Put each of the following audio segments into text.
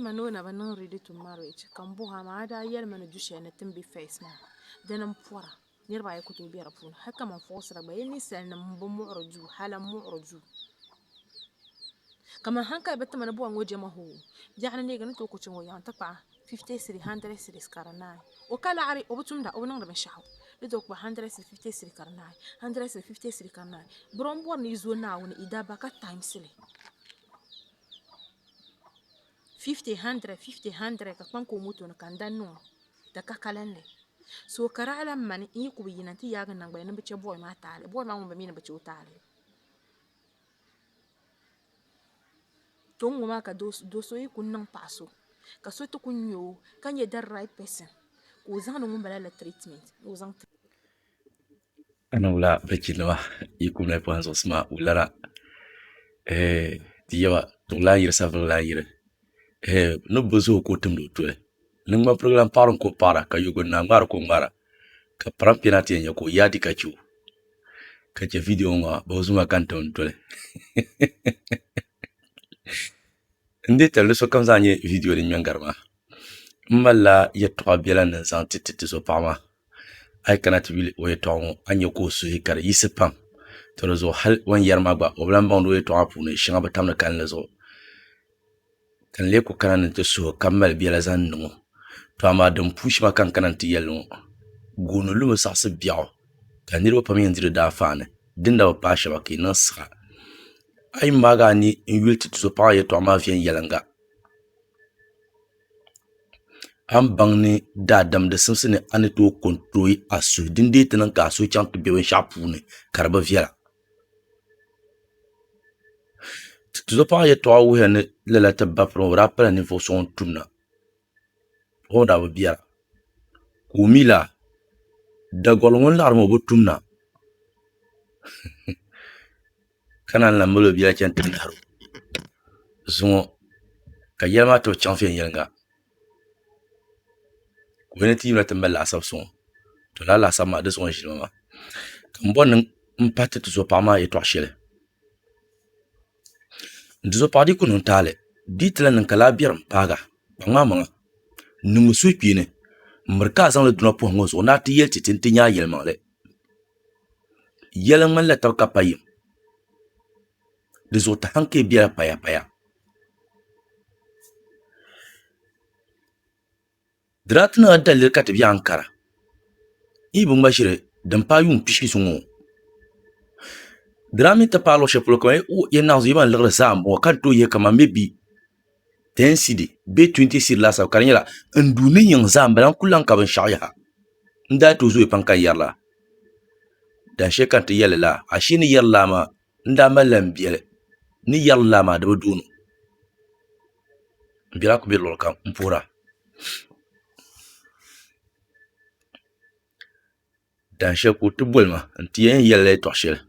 mano na ba niŋ ready to marriage kan buha ma ada yɛli mana du shɛli ni tin be first maa dini n pɔra niriba ayi ku tooi be di puuni hali kaman fɔɣusira gba yi ninsalinima m bi muɣiri duu hali n muɣiri duu kaman hankali bi timi ni bɔri ŋɔ jɛma hoo biɛɣu ni neegi ni tooi ku chaŋ o yaŋ ti kpaɣi 50 cedis 100 cedis ka di naai o ka laɣiri o bi tumda o bi niŋdi binshɛɣu ni tooi kpaɣi 100 cedis 50 cedis ka di naai 100 cedis 50 cedis ka di naai biri n bɔri ni yi zo Naawuni i dabba ka times li 50 100 50 100 ka kpaŋ ka o moto ni ka n dan niŋo di ka kalinli so ka raɣala n mani n yi ku bi yina ti yaagi nangbani ni bi che bɔy maa taali bɔy maa ŋun bi mi ni bi che o taali to n ŋɔ maa ka do so yi ku niŋ paɣa so ka so ti ku nya o ka nyɛ the right person ka o zaŋdi ŋun bala la treatment ni o zaŋ ana wula bakilima yi kumla pɔhin zuɣusaa wulara ti yaba tuɣula yiri sabila yiri ni bi zuɣu ko timdi o toli ni ŋma program paɣarin ko paɣara ka yugo na ŋmaari ko ŋmaara ka param pina ti yɛn ko yaadi ka chiu ka che video ŋɔ ba zuma kan tim toli ndi tali so kam za nyɛ video din ŋmɛngari maa n malila yɛtɔɣa biɛla ni zaŋ ti so paɣa maa ai kana ti yuli o yɛtɔɣa ŋɔ a nyɛ ko o suhi ka di yisi pam to di zuɣu hali wan yɛri maa gba o bi lan baŋdi o yɛtɔɣa puuni shɛŋa bi tam ni kalinli zuɣu kan lee ku kana ni ti suhi ka mali biɛla zaŋ niŋo to amaa din puushi ma kan kana ti yɛli ŋɔ gooni lumi saɣasi biɛɣu ka niriba pam yɛn diri daa faani dinda bi paai shɛba ka yi niŋ siɣa ai maaga ani n yuli ti so paɣa yɛtɔɣa maa viɛn yɛlinga an baŋ ni daadam di simsi ni a ni tooi kontiroi a suhi din dee ti niŋ ka a suhi chaŋ ti be binshɛɣu puuni ka di bi viɛla ti so paɣa yɛtɔɣa wuhiya ni lala ti ba pirim o daa pala ninvuɣu so ŋun tumna o daa bi biɛla ka o mi la dagɔli ŋun laɣiri o bi tumna ka naan lan mali o biɛla chɛni ti nahiro zuŋɔ ka yɛli maa ti bi chaŋ viɛn yɛlinga ko yini ti yimla ti mali laasabu suŋɔ to laa laasabu maa di zuɣu n ʒilima maa ka n bɔri n pa ti so paɣa maa yɛtɔɣa shɛli n so paɣa di ku niŋ taali di ti la niŋ ka laa biɛrim paaga pa ŋmaa maŋa niŋmi suhi kpeeni miri ka a zaŋli duna pɔhim ŋɔ zuɣu naa ti yɛli ti ti nyaa yɛlimaŋli yɛli ŋmanila tabi ka pa yim di zuɣu ti hankali biɛla paya paya diraati niŋa dalili ka ti bɛ ankara yi bi ŋma ʒiri din paa yuun pishi zuŋɔ dira mi ti paai luɣu shɛli polo kama yɛn naɣu zuɣu yi ban liɣiri zaa mɔɣɔ ka tooi yɛ kama maybe 10 cedi bee 20 cedi laasabu ka di nyɛla n duu ni yiŋ zaa n bala n ku lan ka binshaɣu yaha n daa tooi zooi pam ka yɛri la dan shɛli kan ti yɛli la ashee ni yɛri laa maa n daa mali la n biɛli ni yɛri laa maa di bi doonu n biɛla ku bɛ luɣuli kam n puhira dan shɛli ku ti boli ma n ti yɛn yɛli la yɛltɔɣa shɛli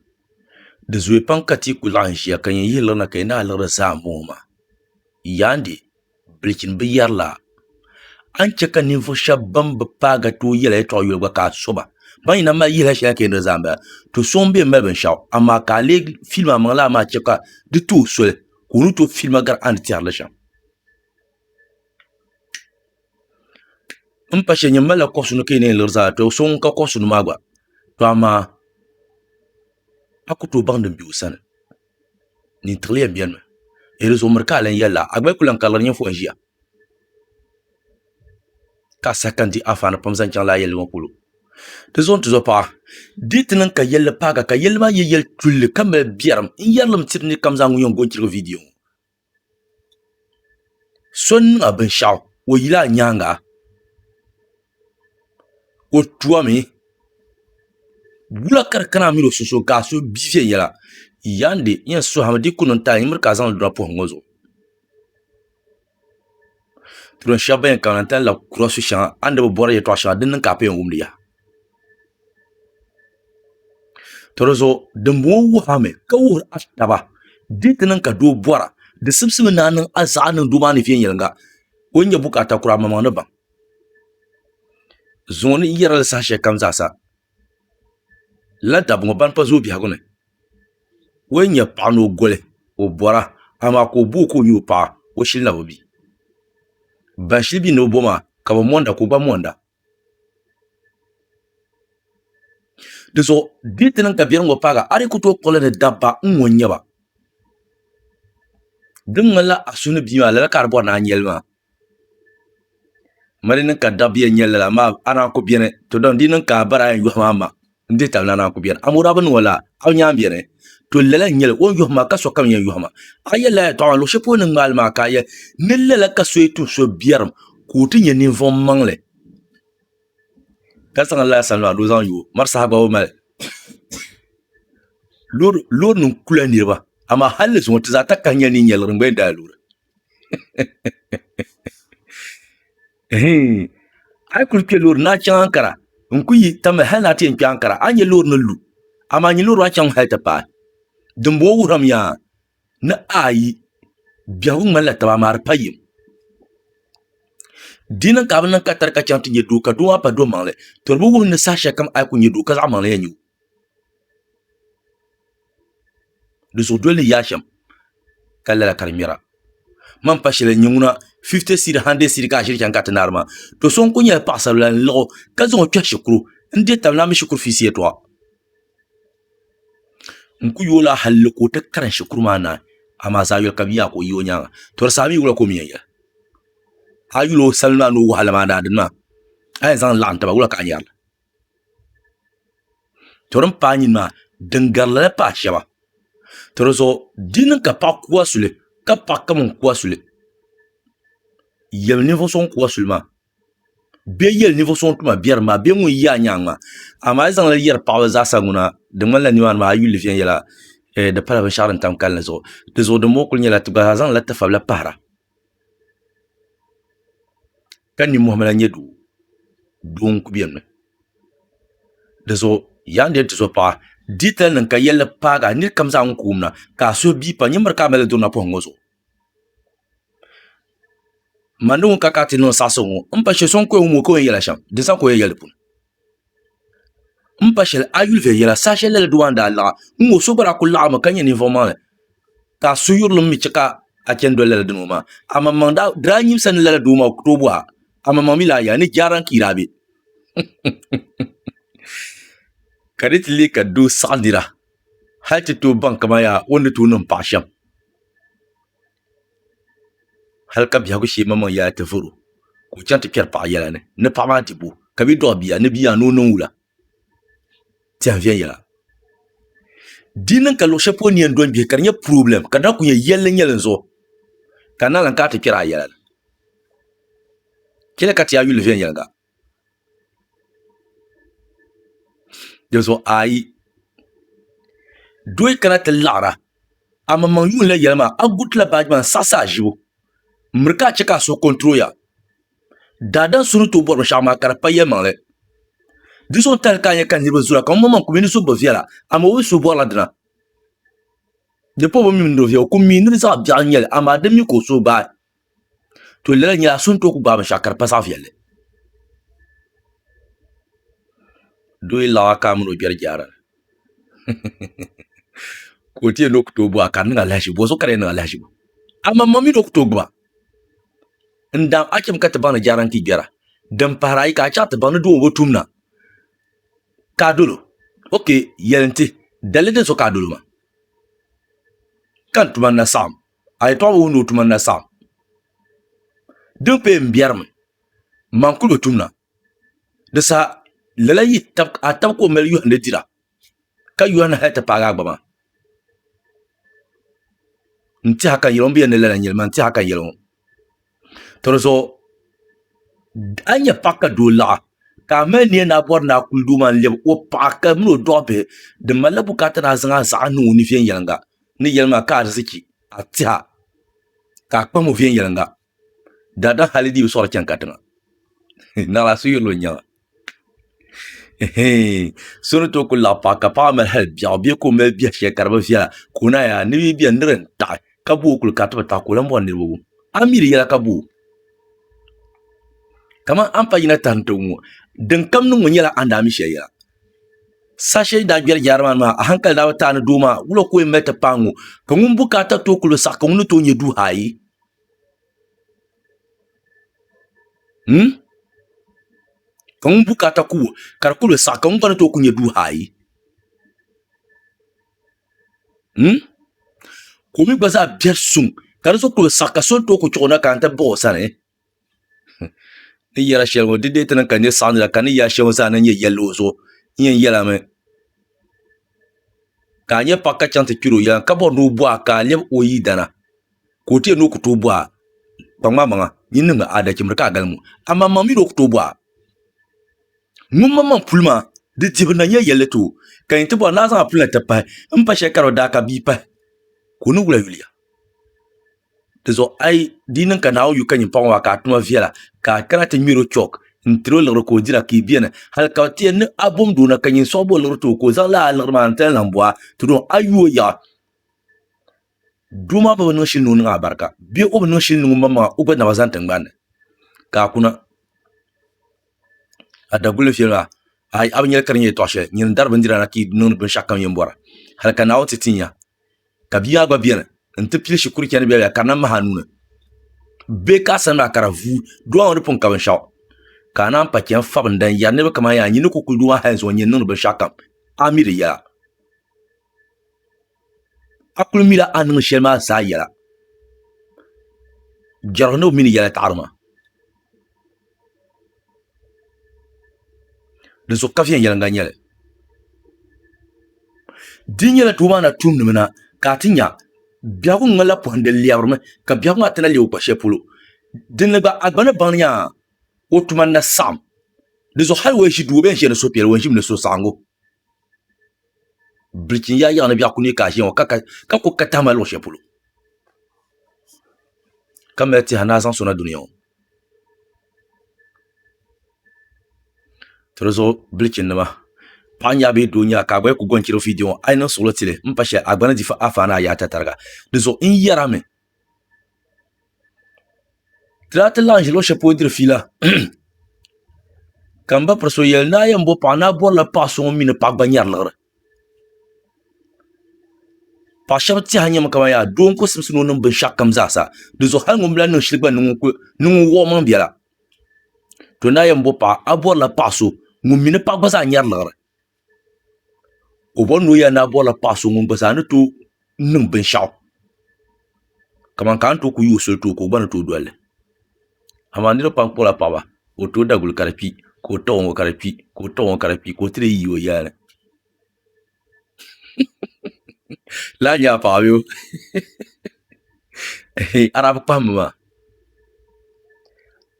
di zooi pam ka ti ku laɣam ʒiya ka yɛn yihi liɣina ka yɛn naa liɣiri zaa mɔɔ maa yaandi bilichin bi yɛri la an chɛ ka ninvuɣu shɛba ban bi paaga tooi yɛla yɛltɔɣa yɔli gba ka a soba ban yina mali yihila shɛli ka yɛn diri zaa bala to so n bɛ mali binshaɣu amaa ka a lee filima maŋ laa maa chɛ ka di tooi soli ka o ni tooi filima gari a ni tɛrili shɛm n pa shɛ nyɛ mali la kɔɣusu ni ka yɛn liɣiri zaa to so ŋun ka kɔɣusu ni maa gba to amaa a ku tooi baŋ din bɛ o sani nin tiɣili yɛn biɛni mi di zuɣu miri ka a lan yɛli la a gba ku lan karili nyɛ fɔn ʒiya ka a sahi kan di afaani pam zaŋ chaŋ laa yɛli ŋɔ polo ti zuɣu ti zo paɣa di ti niŋ ka yɛli paaga ka yɛli maa yɛ yɛli tulli ka mali biɛrim n yɛrilim tiri ni kam zaŋ ŋun yɛn gonchirigu video ŋɔ so niŋ a binshaɣu o yila a nyaanga o tuwami wula ka di kana mini o sunsuuni ka a so bi viɛn yɛla yaandi yɛn sohami di ku niŋ taali yimiri ka a zaŋli duna pɔhim ŋɔ zuɣu turin shɛba ban yɛn kana n tani la kurɔsi shɛŋa a ni bi bɔri yɛltɔɣa shɛŋa din niŋ ka a pa yɛn wumdi ya to di zuɣu dimbɔŋɔ wuhami ka wuhiri asitaba di ti niŋ ka doo bɔra di simsimi naa niŋ a zaɣa niŋ doo maa ni viɛn yɛlinga o nyɛ bukata kura mamaŋ ni baŋ zuŋɔ ni yɛrili saha shɛli kam zaasa lantabi ŋɔ ban pa zooi biɛhigu ni o yɛn nyɛ paɣa ni o goli o bɔra amaa ka o boo ka o nyɛ o paɣa o shili na bi bi ban shili bi no boma ka ba monda ko ba monda deso ditinan ka biyan go paga ari ku to kole ne dabba nyaba dingala asunu biya la karbo na nyelma marinin ka dabbiya nyella ma ana ko biene to don dinin ka bara yu mama ndi tal na ko biene amura ban wala aw nyam biene to lela nyel won yu ma ka so kam yu ma ayela to lo shepo nin mal ma ka ye nella ka so etu so biaram ko tinye ni vom mangle ka san la san lo zan yu mar sahaba o mal lor nun kula ni ba ama halle so ta ta kan yani nyel ngbe da lur ay kul ke lor na chan kara nkuyi tam hana tin chan kara anye lor no lu ama nyi lor wa chan ha ta pa dumbo wuram ya na ayi biawu mala ta mar payim dinan ka ban ka tar ka chan tin yedu ka do pa do mangle to bo wu ne sa sha kam ay ku nyedu ka za mangle yanyu de so dole yasham kala la karmira man pashele nyunguna 50 sir 100 sir ka shirkan katanarma to son kunya pasal lan lo ka zo kya shukru inde tamna mi shukru fi sietwa nku yola halle ko ta karan shukru mana ama za yol kabiya ko yonya to sami wala ko miya ayulo salna no wahala mana dinma ay zan lan ta wala ka nyal to ran panyin ma dangarla pa shaba to zo dinin ka pa kuwa sule ka pa kam kuwa sule yel niveau son kuwa sulma be yel niveau son tuma bier ma be mu ya nyanga ama zan la yer pa za sanguna de man la niwan ma ayul vien yela de pala ba sharan tam kal zo de zo de mokul nyela tuga zan la tafa la para kan ni muhammad nyedu don ku bien de zo yande de zo pa ditel nan ka yel paga ni kam za nkumna ka so bi pa nyamar ka mel do na po ngozo manu kakati no sasongo mpashe son ko mo ko yela sham de san ko yela pun mpashe ayul ve yela sashe le duanda la ngo so bara ko la ma kanya ni voma ta suyur lum mi chaka a ken do le dunuma ama manda dranyim san le duma to bua ama mamila ya ni jaran kirabe kadit li ka do sandira halti to bank maya woni to num pasham halka biya ko shi mamman ya ta furu ko canta kyar pa yala ne pa ma tibu ka bi do biya ne biya no non wula tian vien yala dinan ka lo chapeau ni ndon bi karnya problem kada ku ye yellen yellen zo kana lan ka ta kira yala kila ka ta yul vien yala de zo ai doy kana ta lara amma man yun la yalma agutla bajman sasa jibo mrika cheka so control ya dadan sunu to bor shama karpa yemanle dison tal kanya kan hibo zura kan mama kumini so boviala ama wo so bor la dana de po mi ndo vio kumini za bia nyel ama de mi ko so ba to lela nya sun to ku ba ma shakar pa sa fiele do ila ka mu no biar jara ko tie no to bo kan nga lashi bo so kare nga lashi ama mami do to gba ndam akem ka tabana jaran ki gera dan parai ka cha tabana do wotumna kadulu okay yelenti dalede so kadulu ma kan tumanna sam ay to wo tumanna sam dumpe mbiarm mankulo tumna de sa lalayi tab atab ko mel yu hande tira ka yu hana hata paga gbama nti haka yelon bi ne lala nyel man ti haka yelon Toroso anya paka dola ka meni na bor na kulduma leb o paka mno dobe de malabu kata na zanga za nu ni fien yelanga ni yelma ka ziki atia ka pa mo fien yelanga dada halidi so ra chan katanga na la suyo lo nya sono to ko la paka pa mer hel bia bi ko mel bia she karba fia kuna ya ni bi ndren ta kabu kul katba ta ko lambo ni wo amiri yela kabu kama ampa yina tanto mu den kam nu nyela anda mi sheya sashe da gyer jarman ma hankal da wata na duma wulo ko meta pangu ko ngum bukata to kulo sak ko nu to nyedu hayi Kung bukata ku karakulu sa kung kana to kunye du hai. Komi baza bier sung kara so ko saka son to ko chona kan ta bo sane. Ni yara shelgo dide tan kan ne sanra kan ya shewo sana nye yello so yen yela me. Ka nye pakka chante kiro ya ka bo no bo aka le oyi dana. Ko te no ko to bo a. Pangma manga yin nga ada kimra ka galmu. Amma mami do ko to bo a. Mumma pulma de dibna nye yelle to. Kan te bo na sa pulna ta pa. Mpa shekaro da ka bi pa. Ko no wula yulia. Dezo ai dinan ka nawo yu kan pangwa ka tuma viela ka kana te miro chok ntro lor ko dira ki bien hal ka tie ne abom do na kan so bo lor to ko za la lor man tan lambwa to do ayu ya duma ba no shin no barka bi o no shin no mama o ba na bazan tan ban ka kuna adagule fiela ai abnyel karnye to she nyin dar bandira na ki non ben shakam yembora hal ka nawo titinya ka biya ba bien nte pile shukuri kene biya kana mahanuna be ka sanna karavu do on pon ka ban shaw kana pa kyan fab ndan ya ne kama ya nyine ko kudu wa hanzo nyen no be shakam amiri ya akul mila anu shelma sa ya jarno mini ya tarma de so kafiyan ya nganyele dinyela tuma na tumnumna katinya biagu ngala ponde liabrme ka biagu atana liu pa shepulo dinba agbana banya otuma na sam dezo halwe shi duwe shi na so piel wonjim na so sango brikin ya na biaku ni ka shi ka ko katama lo shepulo kameti hana san sona duniya trozo brikin na ma panya be dunya ka gwe ku gonchiro video ai no solo tile mpashe agbana difa afana ya tatarga dezo in yarame trata l'angelo chapeau dir fila kamba perso yel na yambo pana bola paso mine pagba nyarlar pa shabti hanyam kama ya don ko simsuno num ben shakam zasa dezo hal ngumla no shilba nungu wo man biala to na yambo pa abola paso ngumine pagba za nyarlar o bonu ya na bola paso ngum basana to nung ben shaw kaman kan to ku yusul to ko bana to dole amani lo pang pola pawa o to dagul karapi ko to karapi ko tre yiwo yana la nya pa yo arab pamma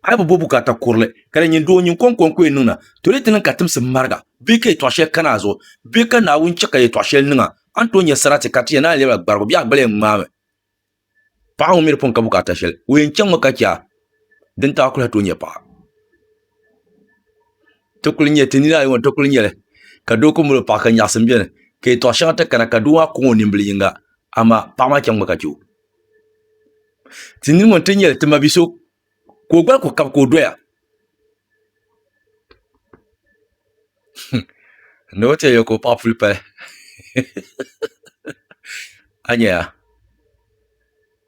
ai bo bukata kurle kala nyin do nyin kon ko nuna to le tin katim sim marga be ke to she kana zo be ka na wun chaka ye to she nuna an to nya sarati katiya na le gbargo biya gbele ngmame pa o mir pon ka bukata shel wen chang maka kya den ta kula to nya pa to kulnya tinira yon to kulnya ka do ko mu pa ka nya simbe ke to she ta kana ka duwa ko ni mblinga ama pa ma chang maka chu tinin mon tinya tima biso ko gba ko kap ko doya no te yo ko pa fulpe anya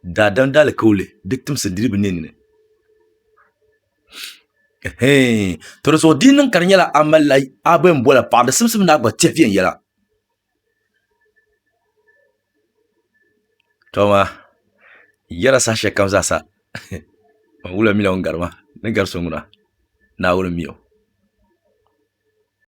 da dan dal kole diktum se dirbi nenine to so dinin karnyala amalla abin bola pa da simsim na gba tefiyan yala toma yara sa shekam zasa wula mila ngarma ne garso nguna na wula miyo